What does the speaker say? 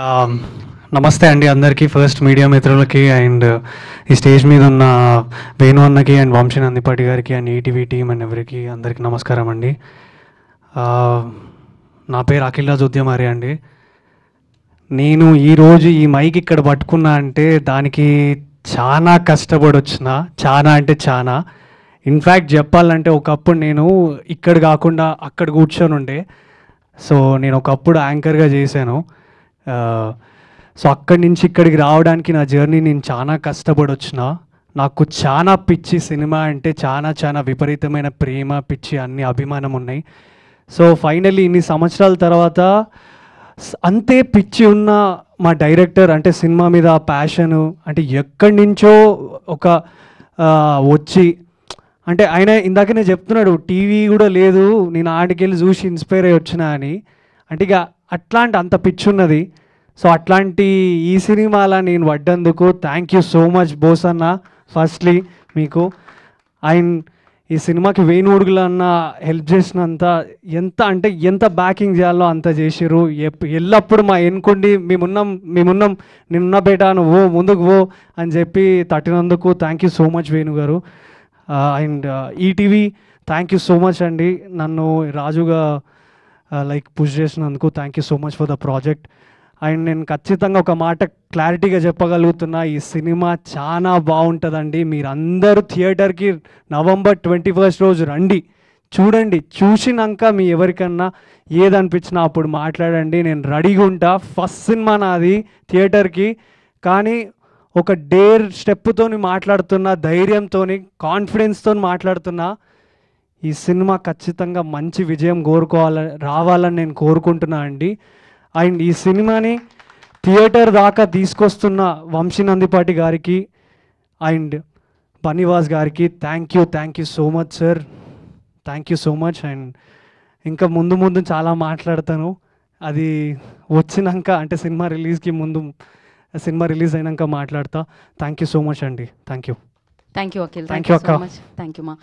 ఆమ్, నమస్తే అండి అందరికీ, ఫస్ట్ మీడియా మిత్రులకి అండ్ ఈ స్టేజ్ మీద ఉన్న వేణు అన్నకి అండ్ వంశీ నందిపాటి గారికి అండ్ ఈటీవీ టీమ్ అండ్ ఎవరికి అందరికీ నమస్కారం అండి. ఆ, నా పేరు అఖిల్ రాజ్ ఉద్యమారి అండి. నేను ఈరోజు ఈ మైక్ ఇక్కడ పట్టుకున్నా అంటే దానికి చాలా కష్టపడి వచ్చిన, చాలా అంటే చాలా. ఇన్ఫ్యాక్ట్ చెప్పాలంటే ఒకప్పుడు నేను ఇక్కడ కాకుండా అక్కడ కూర్చొని ఉండే. సో నేను ఒకప్పుడు యాంకర్గా చేశాను. సో అక్కడి నుంచి ఇక్కడికి రావడానికి నా జర్నీ నేను చాలా కష్టపడి వచ్చిన. నాకు చాలా పిచ్చి సినిమా అంటే చాలా చాలా విపరీతమైన ప్రేమ, పిచ్చి, అన్ని అభిమానం ఉన్నాయి. సో ఫైనల్లీ ఇన్ని సంవత్సరాల తర్వాత అంతే పిచ్చి ఉన్న మా డైరెక్టర్ అంటే సినిమా మీద ప్యాషను అంటే ఎక్కడి నుంచో ఒక వచ్చి అంటే ఆయన ఇందాకనే చెప్తున్నాడు టీవీ కూడా లేదు, నేను ఆడికెళ్ళి చూసి ఇన్స్పైర్ అయ్యి వచ్చినా అని. అంటే ఇక అట్లాంటి అంత పిచ్చి ఉన్నది. సో అట్లాంటి ఈ సినిమాలా నేను పడ్డందుకు thank you so much Bose అన్న. ఫస్ట్లీ మీకు ఆయన ఈ సినిమాకి వేణుడుగులు అన్న హెల్ప్ చేసినంత, ఎంత బ్యాకింగ్ చేయాలో అంత చేసిర్రు. ఎల్లప్పుడు మా ఎన్నుకుండి మేమున్నాం నేనున్న బేటా నువ్వు ముందుకు పో అని చెప్పి తట్టినందుకు thank you so much Venu గారు. And ETV thank you so much అండి, నన్ను రాజుగా లైక్ పుష్ చేసినందుకు thank you so much for the project. And నేను ఖచ్చితంగా ఒక మాట క్లారిటీగా చెప్పగలుగుతున్నా, ఈ సినిమా చాలా బాగుంటుందండి. మీరందరూ థియేటర్కి November 21 రోజు రండి, చూడండి. చూసినాక మీ ఎవరికన్నా ఏదనిపించినా అప్పుడు మాట్లాడండి, నేను రెడీగా ఉంటా. ఫస్ట్ సినిమా నాది థియేటర్కి, కానీ ఒక డేర్ స్టెప్తోని మాట్లాడుతున్నా, ధైర్యంతో కాన్ఫిడెన్స్తో మాట్లాడుతున్నా. ఈ సినిమా ఖచ్చితంగా మంచి విజయం రావాలని నేను కోరుకుంటున్నా అండి. అండ్ ఈ సినిమాని థియేటర్ దాకా తీసుకొస్తున్న వంశీ నందిపాటి గారికి అండ్ బనివాస్ గారికి thank you so much sir, thank you so much. And ఇంకా ముందు చాలా మాట్లాడతాను, అది వచ్చినాక అంటే సినిమా రిలీజ్ అయినాక మాట్లాడతా. థ్యాంక్ యూ సో మచ్ అండి. Thank you Akhil. Thank you అక్క. థ్యాంక్ యూ మా.